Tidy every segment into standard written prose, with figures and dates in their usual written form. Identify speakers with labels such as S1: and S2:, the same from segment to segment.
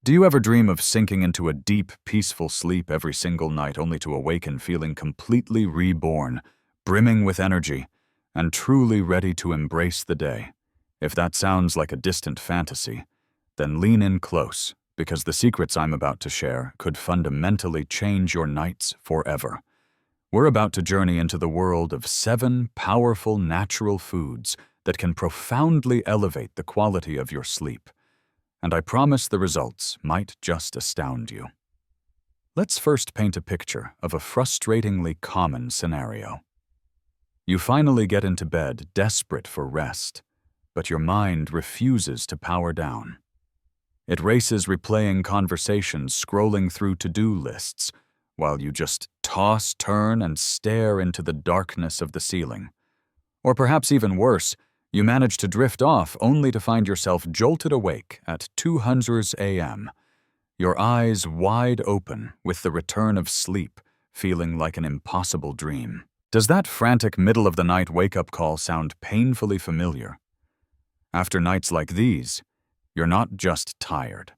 S1: Do you ever dream of sinking into a deep, peaceful sleep every single night only to awaken feeling completely reborn, brimming with energy, and truly ready to embrace the day? If that sounds like a distant fantasy, then lean in close, because the secrets I'm about to share could fundamentally change your nights forever. We're about to journey into the world of 7 powerful natural foods that can profoundly elevate the quality of your sleep. And I promise the results might just astound you. Let's first paint a picture of a frustratingly common scenario. You finally get into bed desperate for rest, but your mind refuses to power down. It races replaying conversations, scrolling through to-do lists, while you just toss, turn, and stare into the darkness of the ceiling. Or perhaps even worse, you manage to drift off only to find yourself jolted awake at 2:00 a.m., your eyes wide open with the return of sleep, feeling like an impossible dream. Does that frantic middle-of-the-night wake-up call sound painfully familiar? After nights like these, you're not just tired.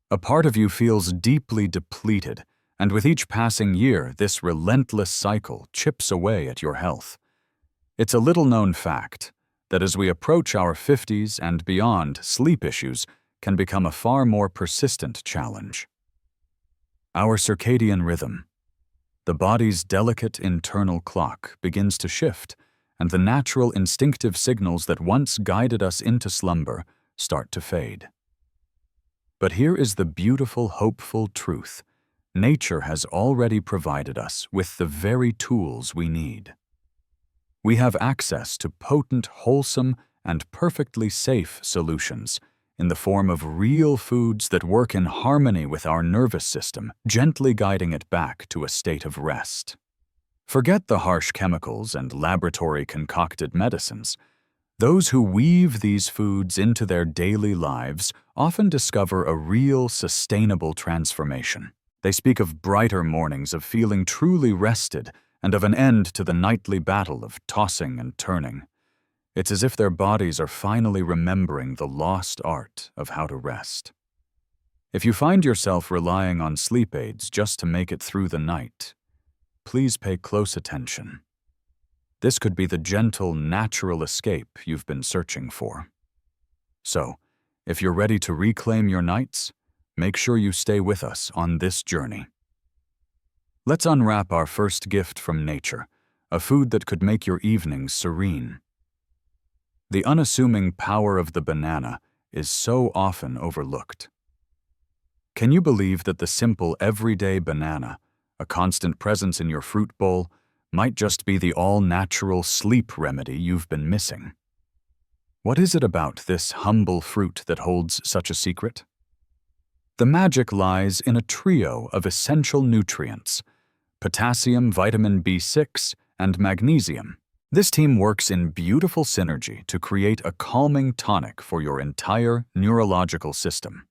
S1: A part of you feels deeply depleted, and with each passing year, this relentless cycle chips away at your health. It's a little-known fact that as we approach our 50s and beyond, sleep issues can become a far more persistent challenge. Our circadian rhythm, the body's delicate internal clock, begins to shift, and the natural instinctive signals that once guided us into slumber start to fade. But here is the beautiful, hopeful truth. Nature has already provided us with the very tools we need. We have access to potent, wholesome, and perfectly safe solutions in the form of real foods that work in harmony with our nervous system, gently guiding it back to a state of rest. Forget the harsh chemicals and laboratory-concocted medicines. Those who weave these foods into their daily lives often discover a real, sustainable transformation. They speak of brighter mornings, of feeling truly rested, and of an end to the nightly battle of tossing and turning. It's as if their bodies are finally remembering the lost art of how to rest. If you find yourself relying on sleep aids just to make it through the night, please pay close attention. This could be the gentle, natural escape you've been searching for. So, if you're ready to reclaim your nights, make sure you stay with us on this journey. Let's unwrap our first gift from nature, a food that could make your evenings serene. The unassuming power of the banana is so often overlooked. Can you believe that the simple, everyday banana, a constant presence in your fruit bowl, might just be the all-natural sleep remedy you've been missing? What is it about this humble fruit that holds such a secret? The magic lies in a trio of essential nutrients: potassium, vitamin B6, and magnesium. This team works in beautiful synergy to create a calming tonic for your entire neurological system.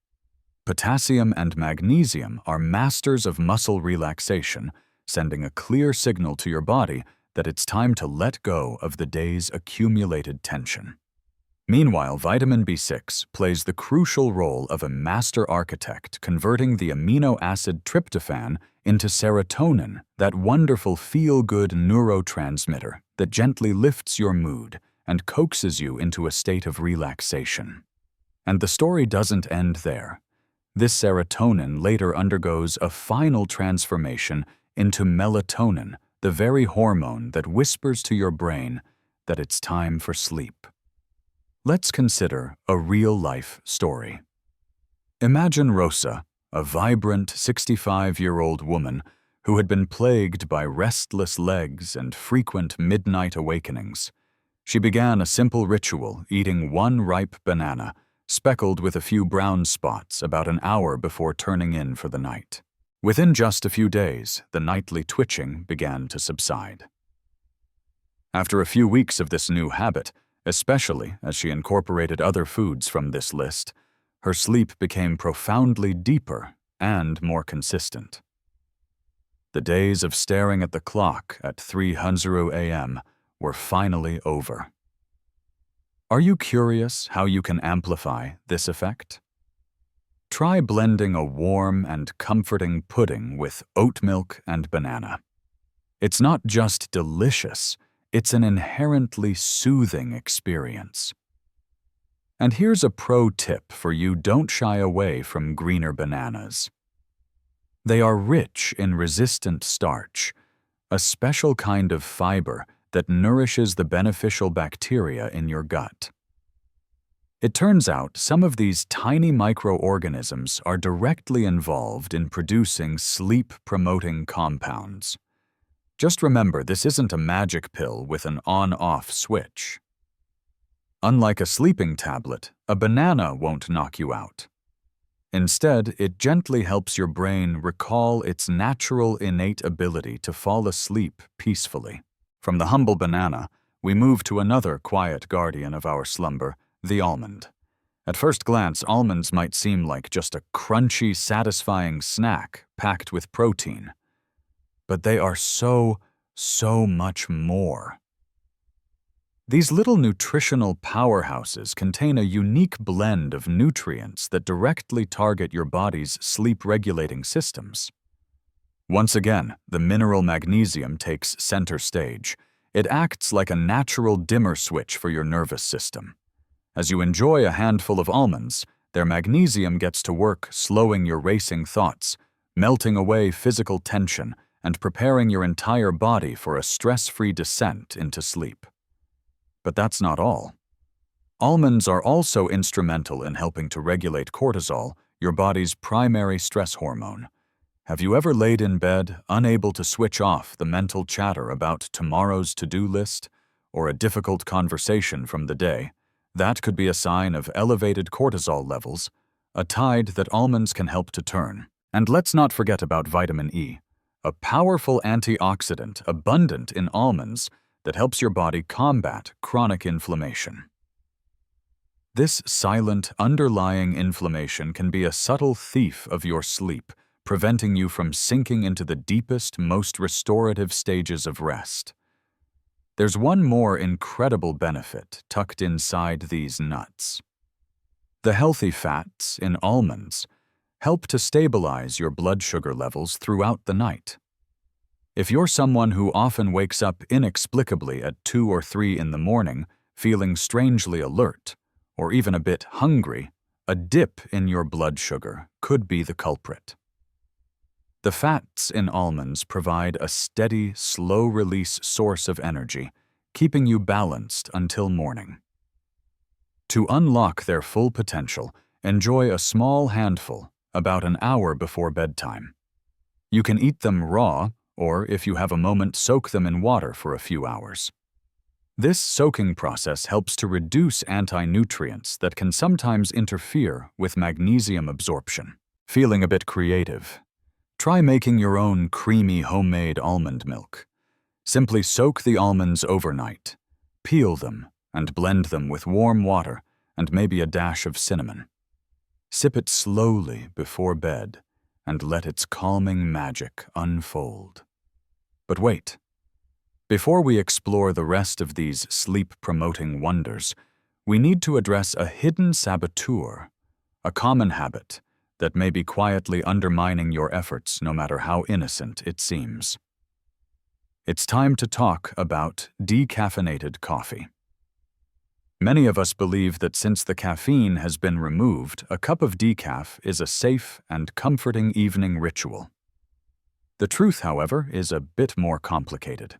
S1: Potassium and magnesium are masters of muscle relaxation, sending a clear signal to your body that it's time to let go of the day's accumulated tension. Meanwhile, vitamin B6 plays the crucial role of a master architect, converting the amino acid tryptophan into serotonin, that wonderful feel-good neurotransmitter that gently lifts your mood and coaxes you into a state of relaxation. And the story doesn't end there. This serotonin later undergoes a final transformation into melatonin, the very hormone that whispers to your brain that it's time for sleep. Let's consider a real-life story. Imagine Rosa, a vibrant 65-year-old woman who had been plagued by restless legs and frequent midnight awakenings. She began a simple ritual, eating one ripe banana, speckled with a few brown spots, about an hour before turning in for the night. Within just a few days, the nightly twitching began to subside. After a few weeks of this new habit, especially as she incorporated other foods from this list, her sleep became profoundly deeper and more consistent. The days of staring at the clock at 3:00 a.m. were finally over. Are you curious how you can amplify this effect? Try blending a warm and comforting pudding with oat milk and banana. It's not just delicious, it's an inherently soothing experience. And here's a pro tip for you: don't shy away from greener bananas. They are rich in resistant starch, a special kind of fiber that nourishes the beneficial bacteria in your gut. It turns out some of these tiny microorganisms are directly involved in producing sleep-promoting compounds. Just remember, this isn't a magic pill with an on-off switch. Unlike a sleeping tablet, a banana won't knock you out. Instead, it gently helps your brain recall its natural innate ability to fall asleep peacefully. From the humble banana, we move to another quiet guardian of our slumber, the almond. At first glance, almonds might seem like just a crunchy, satisfying snack packed with protein. But they are so much more. These little nutritional powerhouses contain a unique blend of nutrients that directly target your body's sleep-regulating systems. Once again, the mineral magnesium takes center stage. It acts like a natural dimmer switch for your nervous system. As you enjoy a handful of almonds, their magnesium gets to work slowing your racing thoughts, melting away physical tension, and preparing your entire body for a stress-free descent into sleep. But that's not all. Almonds are also instrumental in helping to regulate cortisol, your body's primary stress hormone. Have you ever laid in bed, unable to switch off the mental chatter about tomorrow's to-do list or a difficult conversation from the day? That could be a sign of elevated cortisol levels, a tide that almonds can help to turn. And let's not forget about vitamin E, a powerful antioxidant abundant in almonds that helps your body combat chronic inflammation. This silent, underlying inflammation can be a subtle thief of your sleep, preventing you from sinking into the deepest, most restorative stages of rest. There's one more incredible benefit tucked inside these nuts. The healthy fats in almonds help to stabilize your blood sugar levels throughout the night. If you're someone who often wakes up inexplicably at 2 or 3 in the morning, feeling strangely alert, or even a bit hungry, a dip in your blood sugar could be the culprit. The fats in almonds provide a steady, slow-release source of energy, keeping you balanced until morning. To unlock their full potential, enjoy a small handful about an hour before bedtime. You can eat them raw, or if you have a moment, soak them in water for a few hours. This soaking process helps to reduce anti-nutrients that can sometimes interfere with magnesium absorption. Feeling a bit creative? Try making your own creamy homemade almond milk. Simply soak the almonds overnight, peel them, and blend them with warm water and maybe a dash of cinnamon. Sip it slowly before bed and let its calming magic unfold. But wait. Before we explore the rest of these sleep-promoting wonders, we need to address a hidden saboteur, a common habit that may be quietly undermining your efforts no matter how innocent it seems. It's time to talk about decaffeinated coffee. Many of us believe that since the caffeine has been removed, a cup of decaf is a safe and comforting evening ritual. The truth, however, is a bit more complicated.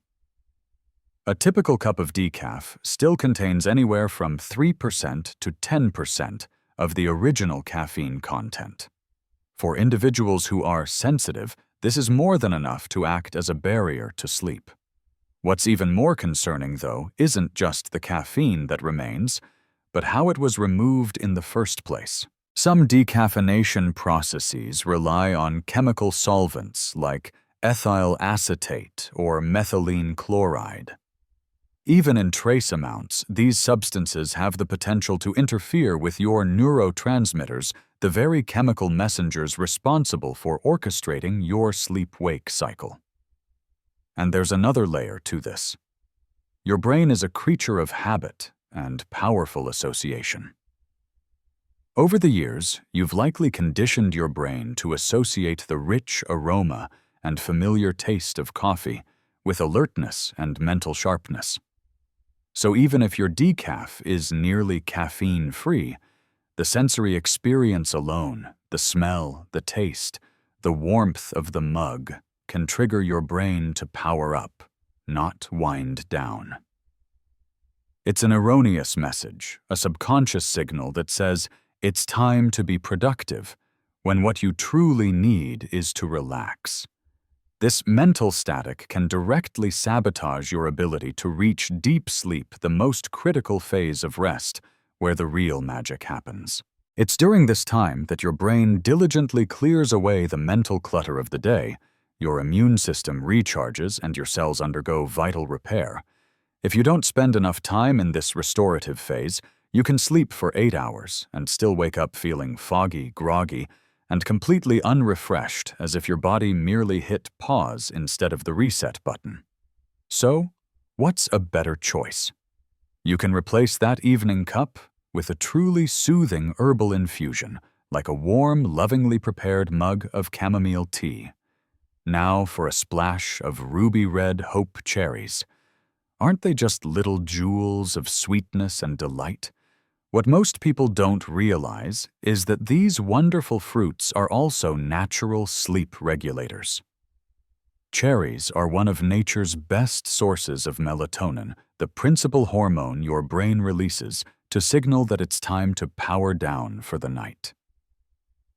S1: A typical cup of decaf still contains anywhere from 3% to 10% of the original caffeine content. For individuals who are sensitive, this is more than enough to act as a barrier to sleep. What's even more concerning, though, isn't just the caffeine that remains, but how it was removed in the first place. Some decaffeination processes rely on chemical solvents like ethyl acetate or methylene chloride. Even in trace amounts, these substances have the potential to interfere with your neurotransmitters, the very chemical messengers responsible for orchestrating your sleep-wake cycle. And there's another layer to this. Your brain is a creature of habit and powerful association. Over the years, you've likely conditioned your brain to associate the rich aroma and familiar taste of coffee with alertness and mental sharpness. So even if your decaf is nearly caffeine-free, the sensory experience alone, the smell, the taste, the warmth of the mug, can trigger your brain to power up, not wind down. It's an erroneous message, a subconscious signal that says it's time to be productive, when what you truly need is to relax. This mental static can directly sabotage your ability to reach deep sleep, the most critical phase of rest, where the real magic happens. It's during this time that your brain diligently clears away the mental clutter of the day, your immune system recharges, and your cells undergo vital repair. If you don't spend enough time in this restorative phase, you can sleep for 8 hours and still wake up feeling foggy, groggy, and completely unrefreshed, as if your body merely hit pause instead of the reset button. So, what's a better choice? You can replace that evening cup with a truly soothing herbal infusion, like a warm, lovingly prepared mug of chamomile tea. Now for a splash of ruby red hope cherries. Aren't they just little jewels of sweetness and delight? What most people don't realize is that these wonderful fruits are also natural sleep regulators. Cherries are one of nature's best sources of melatonin, the principal hormone your brain releases to signal that it's time to power down for the night.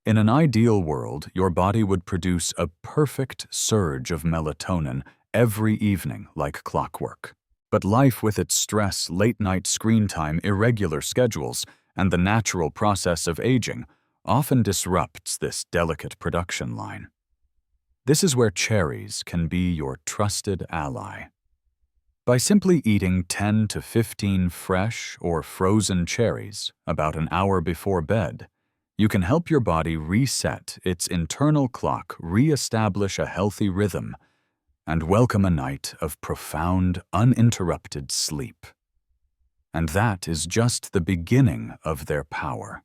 S1: In an ideal world, your body would produce a perfect surge of melatonin every evening like clockwork. But life, with its stress, late-night screen time, irregular schedules, and the natural process of aging, often disrupts this delicate production line. This is where cherries can be your trusted ally. By simply eating 10 to 15 fresh or frozen cherries about an hour before bed, you can help your body reset its internal clock, re-establish a healthy rhythm, and welcome a night of profound, uninterrupted sleep. And that is just the beginning of their power.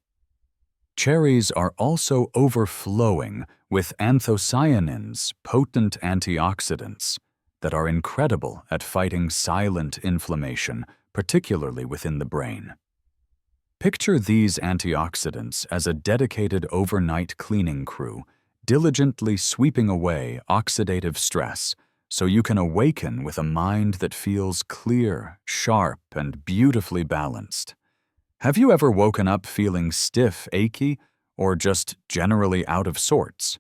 S1: Cherries are also overflowing with anthocyanins, potent antioxidants, that are incredible at fighting silent inflammation, particularly within the brain. Picture these antioxidants as a dedicated overnight cleaning crew, diligently sweeping away oxidative stress, so you can awaken with a mind that feels clear, sharp, and beautifully balanced. Have you ever woken up feeling stiff, achy, or just generally out of sorts?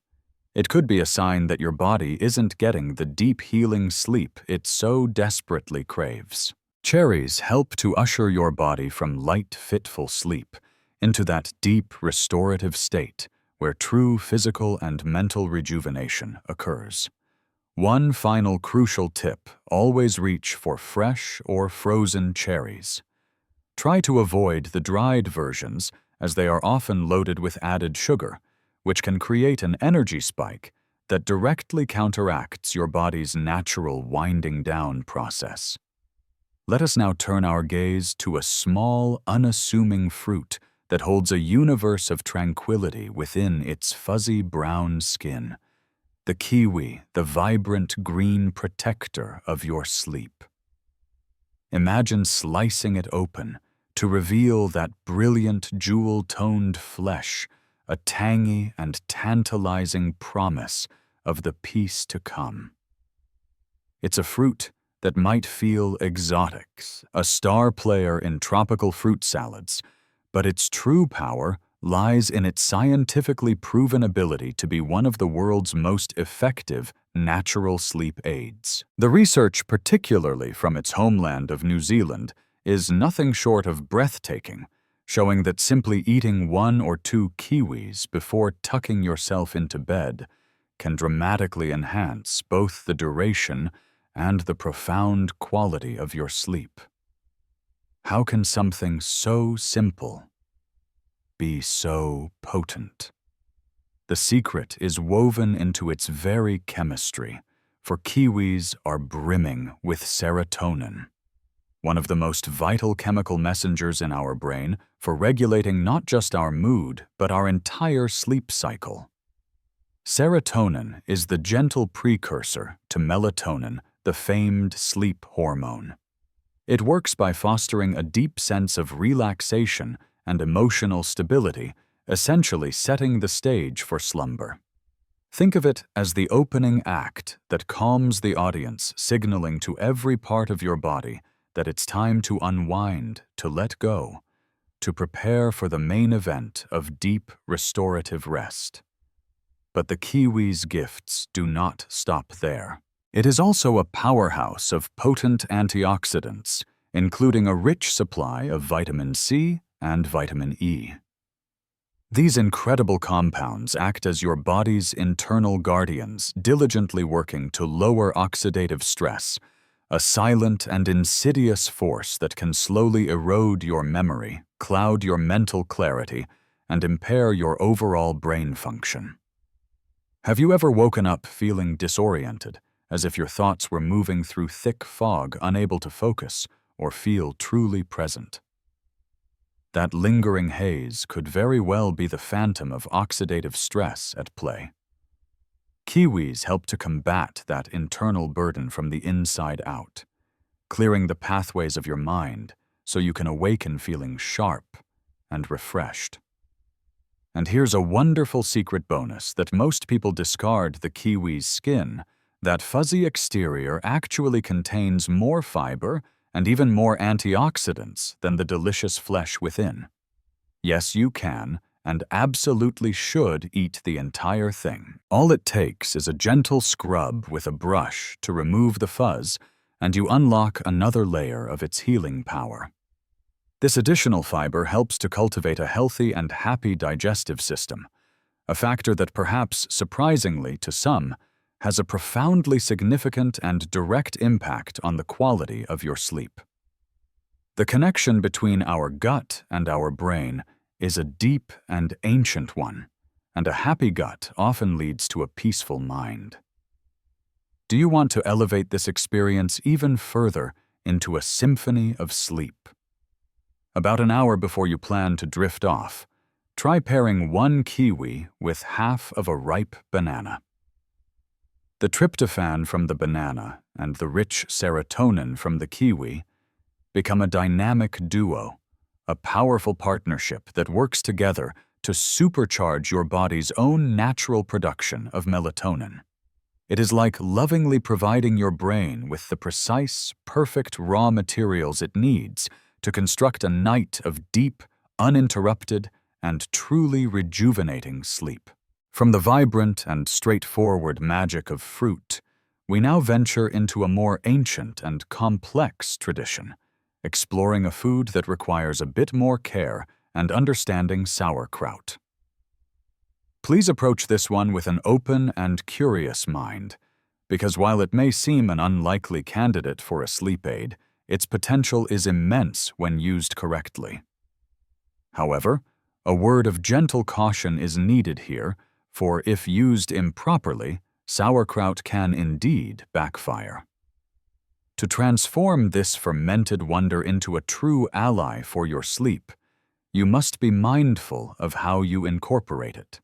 S1: It could be a sign that your body isn't getting the deep healing sleep it so desperately craves. Cherries help to usher your body from light, fitful sleep into that deep, restorative state where true physical and mental rejuvenation occurs. One final crucial tip: always reach for fresh or frozen cherries. Try to avoid the dried versions, as they are often loaded with added sugar, which can create an energy spike that directly counteracts your body's natural winding down process. Let us now turn our gaze to a small, unassuming fruit that holds a universe of tranquility within its fuzzy brown skin. The kiwi, the vibrant green protector of your sleep. Imagine slicing it open to reveal that brilliant jewel-toned flesh, a tangy and tantalizing promise of the peace to come. It's a fruit that might feel exotic, a star player in tropical fruit salads, but its true power lies in its scientifically proven ability to be one of the world's most effective natural sleep aids. The research, particularly from its homeland of New Zealand, is nothing short of breathtaking, showing that simply eating 1 or 2 kiwis before tucking yourself into bed can dramatically enhance both the duration and the profound quality of your sleep. How can something so simple be so potent? The secret is woven into its very chemistry, for kiwis are brimming with serotonin. one of the most vital chemical messengers in our brain for regulating not just our mood, but our entire sleep cycle. Serotonin is the gentle precursor to melatonin, the famed sleep hormone. It works by fostering a deep sense of relaxation and emotional stability, essentially setting the stage for slumber. Think of it as the opening act that calms the audience, signaling to every part of your body that it's time to unwind, to let go, to prepare for the main event of deep, restorative rest. But the kiwi's gifts do not stop there. It is also a powerhouse of potent antioxidants, including a rich supply of vitamin C and vitamin E. These incredible compounds act as your body's internal guardians, diligently working to lower oxidative stress, a silent and insidious force that can slowly erode your memory, cloud your mental clarity, and impair your overall brain function. Have you ever woken up feeling disoriented, as if your thoughts were moving through thick fog, unable to focus or feel truly present? That lingering haze could very well be the phantom of oxidative stress at play. Kiwis help to combat that internal burden from the inside out, clearing the pathways of your mind so you can awaken feeling sharp and refreshed. And here's a wonderful secret bonus that most people discard: the kiwi's skin. That fuzzy exterior actually contains more fiber and even more antioxidants than the delicious flesh within. Yes, you can, and absolutely should, eat the entire thing. All it takes is a gentle scrub with a brush to remove the fuzz, and you unlock another layer of its healing power. This additional fiber helps to cultivate a healthy and happy digestive system, a factor that perhaps surprisingly to some has a profoundly significant and direct impact on the quality of your sleep. The connection between our gut and our brain is a deep and ancient one, and a happy gut often leads to a peaceful mind. Do you want to elevate this experience even further into a symphony of sleep? About an hour before you plan to drift off, try pairing one kiwi with half of a ripe banana. The tryptophan from the banana and the rich serotonin from the kiwi become a dynamic duo, a powerful partnership that works together to supercharge your body's own natural production of melatonin. It is like lovingly providing your brain with the precise, perfect raw materials it needs to construct a night of deep, uninterrupted, and truly rejuvenating sleep. From the vibrant and straightforward magic of fruit, we now venture into a more ancient and complex tradition, exploring a food that requires a bit more care and understanding: sauerkraut. Please approach this one with an open and curious mind, because while it may seem an unlikely candidate for a sleep aid, its potential is immense when used correctly. However, a word of gentle caution is needed here, for if used improperly, sauerkraut can indeed backfire. To transform this fermented wonder into a true ally for your sleep, you must be mindful of how you incorporate it.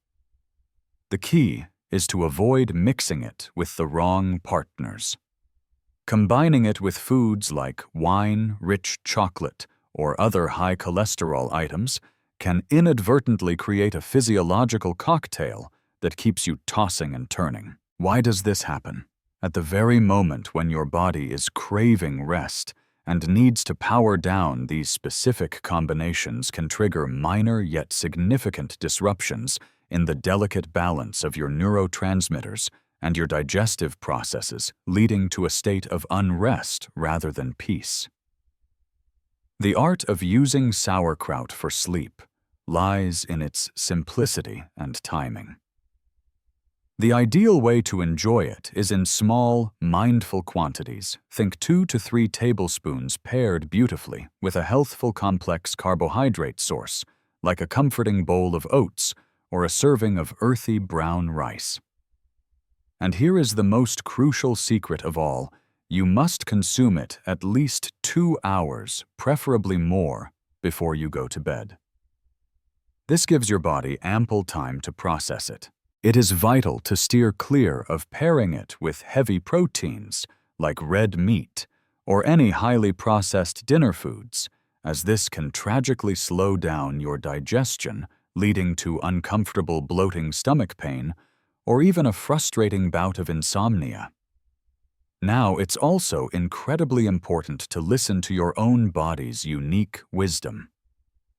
S1: The key is to avoid mixing it with the wrong partners. Combining it with foods like wine, rich chocolate, or other high cholesterol items can inadvertently create a physiological cocktail that keeps you tossing and turning. Why does this happen? At the very moment when your body is craving rest and needs to power down, these specific combinations can trigger minor yet significant disruptions in the delicate balance of your neurotransmitters and your digestive processes, leading to a state of unrest rather than peace. The art of using sauerkraut for sleep lies in its simplicity and timing. The ideal way to enjoy it is in small, mindful quantities. Think 2 to 3 tablespoons paired beautifully with a healthful complex carbohydrate source, like a comforting bowl of oats or a serving of earthy brown rice. And here is the most crucial secret of all: you must consume it at least 2 hours, preferably more, before you go to bed. This gives your body ample time to process it. It is vital to steer clear of pairing it with heavy proteins, like red meat, or any highly processed dinner foods, as this can tragically slow down your digestion, leading to uncomfortable bloating stomach pain, or even a frustrating bout of insomnia. Now, it's also incredibly important to listen to your own body's unique wisdom.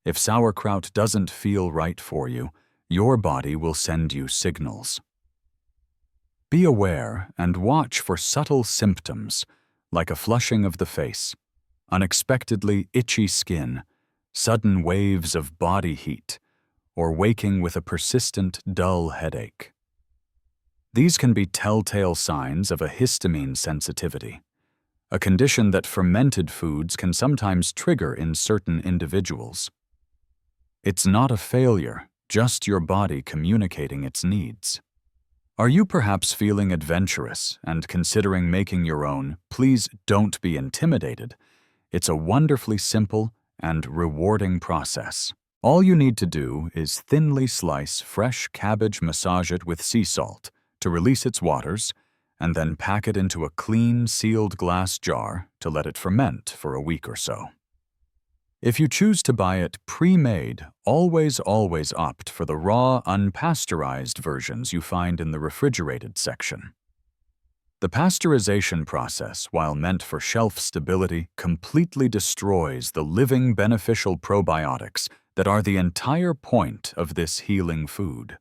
S1: If sauerkraut doesn't feel right for you, your body will send you signals. Be aware and watch for subtle symptoms, like a flushing of the face, unexpectedly itchy skin, sudden waves of body heat, or waking with a persistent, dull headache. These can be telltale signs of a histamine sensitivity, a condition that fermented foods can sometimes trigger in certain individuals. It's not a failure, just your body communicating its needs. Are you perhaps feeling adventurous and considering making your own? Please don't be intimidated. It's a wonderfully simple and rewarding process. All you need to do is thinly slice fresh cabbage, massage it with sea salt to release its waters, and then pack it into a clean, sealed glass jar to let it ferment for a week or so. If you choose to buy it pre-made, always opt for the raw, unpasteurized versions you find in the refrigerated section. The pasteurization process, while meant for shelf stability, completely destroys the living beneficial probiotics that are the entire point of this healing food.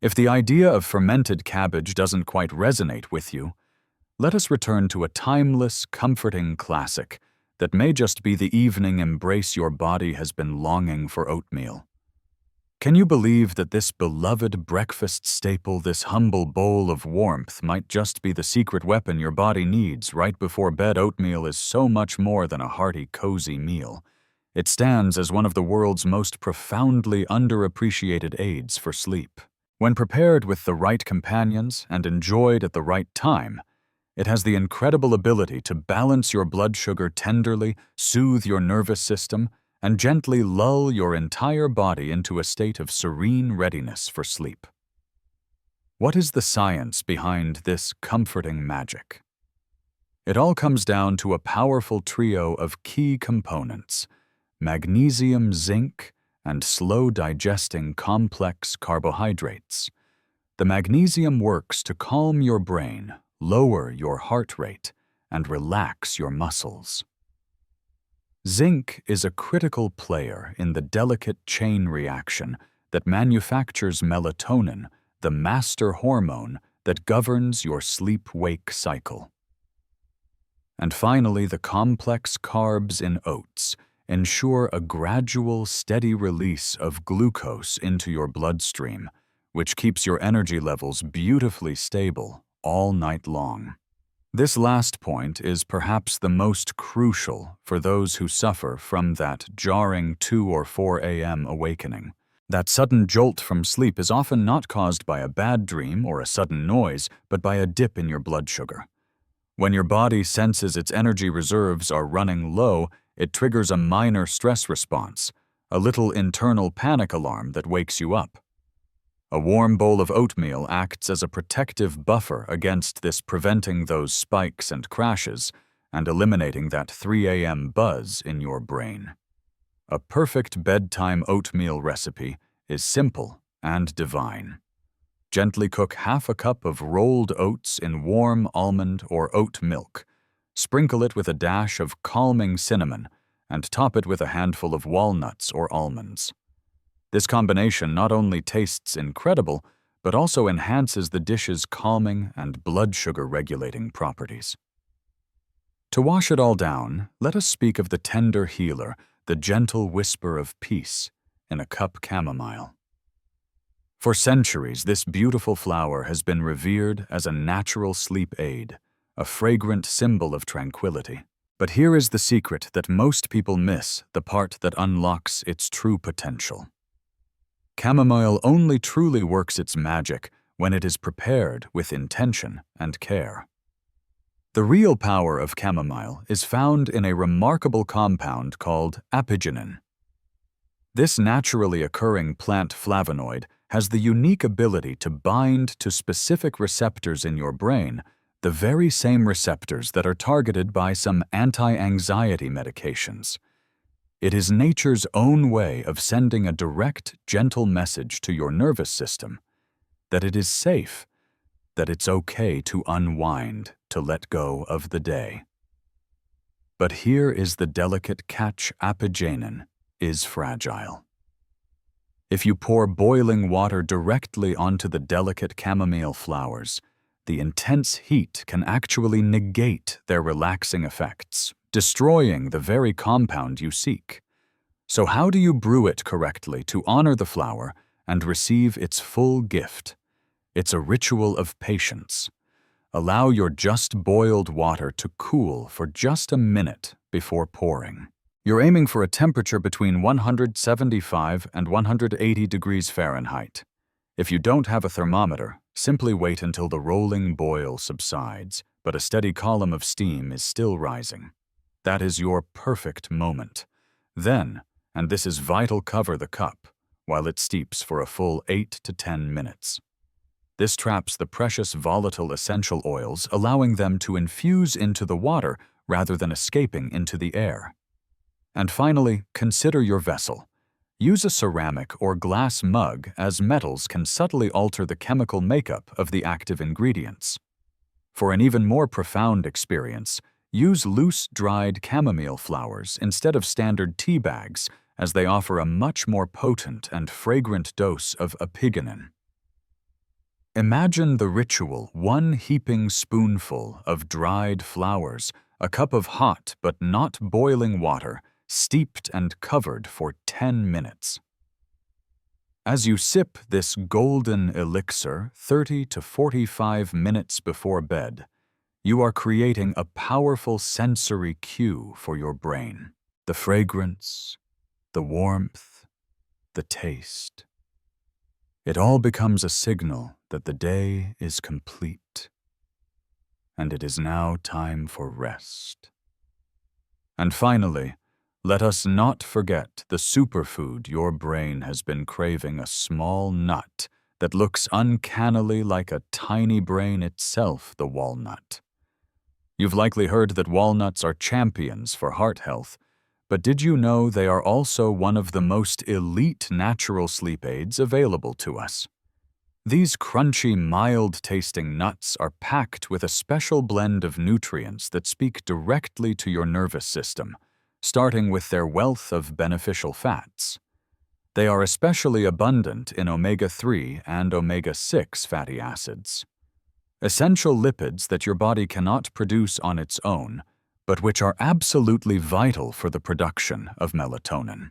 S1: If the idea of fermented cabbage doesn't quite resonate with you, let us return to a timeless, comforting classic that may just be the evening embrace your body has been longing for: oatmeal. Can you believe that this beloved breakfast staple, this humble bowl of warmth, might just be the secret weapon your body needs right before bed? Oatmeal is so much more than a hearty, cozy meal. It stands as one of the world's most profoundly underappreciated aids for sleep. When prepared with the right companions and enjoyed at the right time, it has the incredible ability to balance your blood sugar tenderly, soothe your nervous system, and gently lull your entire body into a state of serene readiness for sleep. What is the science behind this comforting magic? It all comes down to a powerful trio of key components: magnesium, zinc, and slow-digesting complex carbohydrates. The magnesium works to calm your brain, lower your heart rate, and relax your muscles. Zinc is a critical player in the delicate chain reaction that manufactures melatonin, the master hormone that governs your sleep-wake cycle. And finally, the complex carbs in oats ensure a gradual, steady release of glucose into your bloodstream, which keeps your energy levels beautifully stable all night long. This last point is perhaps the most crucial for those who suffer from that jarring 2 or 4 a.m. awakening. That sudden jolt from sleep is often not caused by a bad dream or a sudden noise, but by a dip in your blood sugar. When your body senses its energy reserves are running low, it triggers a minor stress response, a little internal panic alarm that wakes you up. A warm bowl of oatmeal acts as a protective buffer against this, preventing those spikes and crashes and eliminating that 3 a.m. buzz in your brain. A perfect bedtime oatmeal recipe is simple and divine. Gently cook half a cup of rolled oats in warm almond or oat milk. Sprinkle it with a dash of calming cinnamon and top it with a handful of walnuts or almonds. This combination not only tastes incredible, but also enhances the dish's calming and blood sugar regulating properties. To wash it all down, let us speak of the tender healer, the gentle whisper of peace in a cup chamomile. For centuries, this beautiful flower has been revered as a natural sleep aid, a fragrant symbol of tranquility. But here is the secret that most people miss, the part that unlocks its true potential. Chamomile only truly works its magic when it is prepared with intention and care. The real power of chamomile is found in a remarkable compound called apigenin. This naturally occurring plant flavonoid has the unique ability to bind to specific receptors in your brain, the very same receptors that are targeted by some anti-anxiety medications. It is nature's own way of sending a direct, gentle message to your nervous system that it is safe, that it's okay to unwind, to let go of the day. But here is the delicate catch: apigenin is fragile. If you pour boiling water directly onto the delicate chamomile flowers, the intense heat can actually negate their relaxing effects, destroying the very compound you seek. So how do you brew it correctly to honor the flower and receive its full gift? It's a ritual of patience. Allow your just boiled water to cool for just a minute before pouring. You're aiming for a temperature between 175 and 180 degrees Fahrenheit. If you don't have a thermometer, simply wait until the rolling boil subsides, but a steady column of steam is still rising. That is your perfect moment. Then, and this is vital, cover the cup while it steeps for a full 8 to 10 minutes. This traps the precious volatile essential oils, allowing them to infuse into the water rather than escaping into the air. And finally, consider your vessel. Use a ceramic or glass mug, as metals can subtly alter the chemical makeup of the active ingredients. For an even more profound experience, use loose, dried chamomile flowers instead of standard tea bags, as they offer a much more potent and fragrant dose of apigenin. Imagine the ritual: one heaping spoonful of dried flowers, a cup of hot but not boiling water, steeped and covered for 10 minutes. As you sip this golden elixir 30 to 45 minutes before bed, you are creating a powerful sensory cue for your brain. The fragrance, the warmth, the taste. It all becomes a signal that the day is complete, and it is now time for rest. And finally, let us not forget the superfood your brain has been craving: a small nut that looks uncannily like a tiny brain itself, the walnut. You've likely heard that walnuts are champions for heart health, but did you know they are also one of the most elite natural sleep aids available to us? These crunchy, mild-tasting nuts are packed with a special blend of nutrients that speak directly to your nervous system, starting with their wealth of beneficial fats. They are especially abundant in omega-3 and omega-6 fatty acids, essential lipids that your body cannot produce on its own, but which are absolutely vital for the production of melatonin.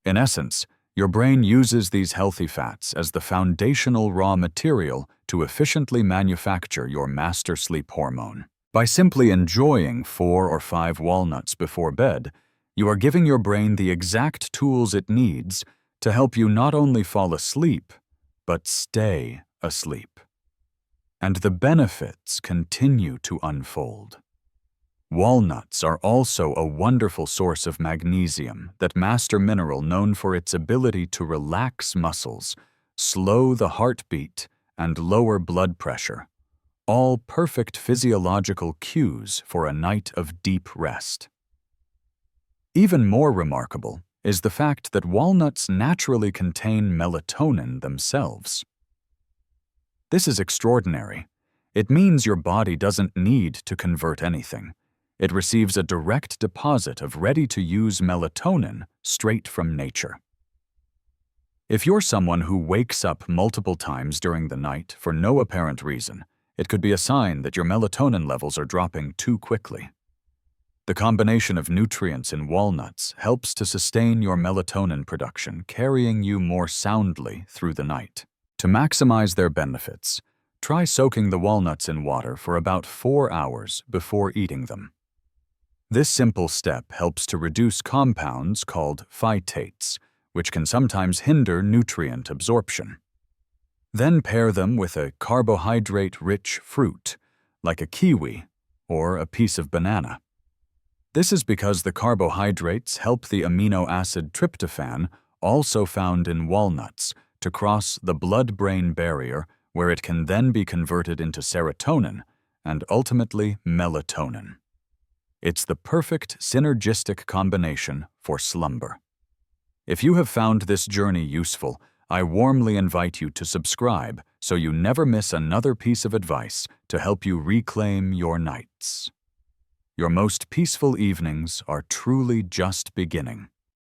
S1: In essence, your brain uses these healthy fats as the foundational raw material to efficiently manufacture your master sleep hormone. By simply enjoying 4 or 5 walnuts before bed, you are giving your brain the exact tools it needs to help you not only fall asleep, but stay asleep. And the benefits continue to unfold. Walnuts are also a wonderful source of magnesium, that master mineral known for its ability to relax muscles, slow the heartbeat, and lower blood pressure. All perfect physiological cues for a night of deep rest. Even more remarkable is the fact that walnuts naturally contain melatonin themselves. This is extraordinary. It means your body doesn't need to convert anything. It receives a direct deposit of ready-to-use melatonin straight from nature. If you're someone who wakes up multiple times during the night for no apparent reason, it could be a sign that your melatonin levels are dropping too quickly. The combination of nutrients in walnuts helps to sustain your melatonin production, carrying you more soundly through the night. To maximize their benefits, try soaking the walnuts in water for about 4 hours before eating them. This simple step helps to reduce compounds called phytates, which can sometimes hinder nutrient absorption. Then pair them with a carbohydrate-rich fruit, like a kiwi or a piece of banana. This is because the carbohydrates help the amino acid tryptophan, also found in walnuts, to cross the blood-brain barrier where it can then be converted into serotonin and ultimately melatonin. It's the perfect synergistic combination for slumber. If you have found this journey useful, I warmly invite you to subscribe so you never miss another piece of advice to help you reclaim your nights. Your most peaceful evenings are truly just beginning.